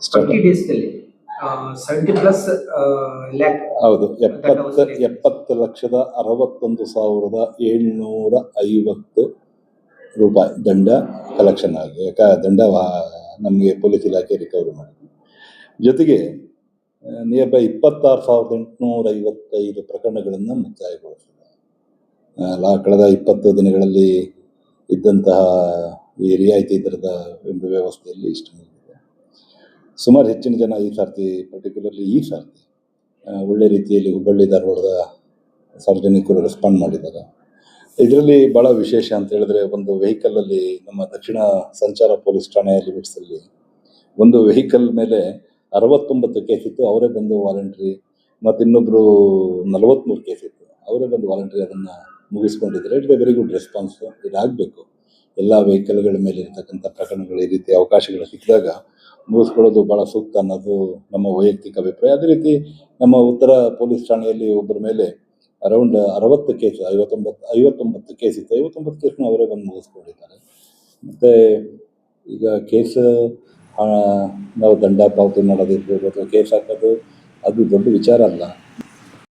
20 ಡೇಸ್ನಲ್ಲಿ 70+ lac ಹೌದು. 70,61,750 ರೂಪಾಯಿ ದಂಡ ಕಲೆಕ್ಷನ್ ಆಗಿ ದಂಡ ನಮಗೆ ಪೊಲೀಸ್ ಇಲಾಖೆ ರಿಕವರಿ ಮಾಡಿದೆ. ಜೊತೆಗೆ ನಿಯರ್ ಬೈ 26,855 ಪ್ರಕರಣಗಳನ್ನು ಮುಕ್ತಾಯಗೊಳಿಸಿದೆ. ಕಳೆದ 20 ದಿನಗಳಲ್ಲಿ ಇದ್ದಂತಹ ಈ ರಿಯಾಯಿತಿ ದರದ ಒಂದು ವ್ಯವಸ್ಥೆಯಲ್ಲಿ ಇಷ್ಟು ಇದೆ. ಸುಮಾರು ಹೆಚ್ಚಿನ ಜನ ಈ ಸಾರ್ತಿ ಪರ್ಟಿಕ್ಯುಲರ್ಲಿ ಒಳ್ಳೆ ರೀತಿಯಲ್ಲಿ ಹುಬ್ಬಳ್ಳಿ ಧಾರವಾಡದ ಸಾರ್ವಜನಿಕರು ರೆಸ್ಪಾಂಡ್ ಮಾಡಿದ್ದಾರೆ. ಇದರಲ್ಲಿ ಭಾಳ ವಿಶೇಷ ಅಂತ ಹೇಳಿದ್ರೆ, ಒಂದು ವೆಹಿಕಲಲ್ಲಿ ನಮ್ಮ ದಕ್ಷಿಣ ಸಂಚಾರ ಪೊಲೀಸ್ ಠಾಣೆಯ ಲಿಮಿಟ್ಸಲ್ಲಿ ಒಂದು ವೆಹಿಕಲ್ ಮೇಲೆ 69 ಕೇಸ್ ಇತ್ತು, ಅವರೇ ಬಂದು ವಾಲಂಟ್ರಿ, ಮತ್ತು ಇನ್ನೊಬ್ಬರು 43 ಕೇಸ್ ಇತ್ತು, ಅವರೇ ಬಂದು ವಾಲಂಟ್ರಿ ಅದನ್ನು ಮುಗಿಸ್ಕೊಂಡಿದ್ದಾರೆ. It very good response. ಇದಾಗಬೇಕು. ಎಲ್ಲ ವೆಹಿಕಲ್ಗಳ ಮೇಲೆ ಇರ್ತಕ್ಕಂಥ ಪ್ರಕರಣಗಳು ಈ ರೀತಿ ಅವಕಾಶಗಳು ಸಿಕ್ಕಿದಾಗ ಮುಗಿಸ್ಕೊಳ್ಳೋದು ಭಾಳ ಸೂಕ್ತ ಅನ್ನೋದು ನಮ್ಮ ವೈಯಕ್ತಿಕ ಅಭಿಪ್ರಾಯ. ಅದೇ ರೀತಿ ನಮ್ಮ ಉತ್ತರ ಪೊಲೀಸ್ ಠಾಣೆಯಲ್ಲಿ ಒಬ್ಬರ ಮೇಲೆ ಅರೌಂಡ್ 60 ಕೇಸ್, 59 ಕೇಸ್ ಇತ್ತು, 59 ಕೇಸ್ನ ಅವರೇ ಬಂದು ಮುಗಿಸ್ಕೊಂಡಿದ್ದಾರೆ. ಮತ್ತು ಈಗ ಕೇಸ್ ನಾವು ದಂಡ ಪಾವತಿ ಮಾಡೋದಿರ್ಬೋದು ಅಥವಾ ಕೇಸ್ ಹಾಕೋದು ಅದು ದೊಡ್ಡ ವಿಚಾರ ಅಲ್ಲ.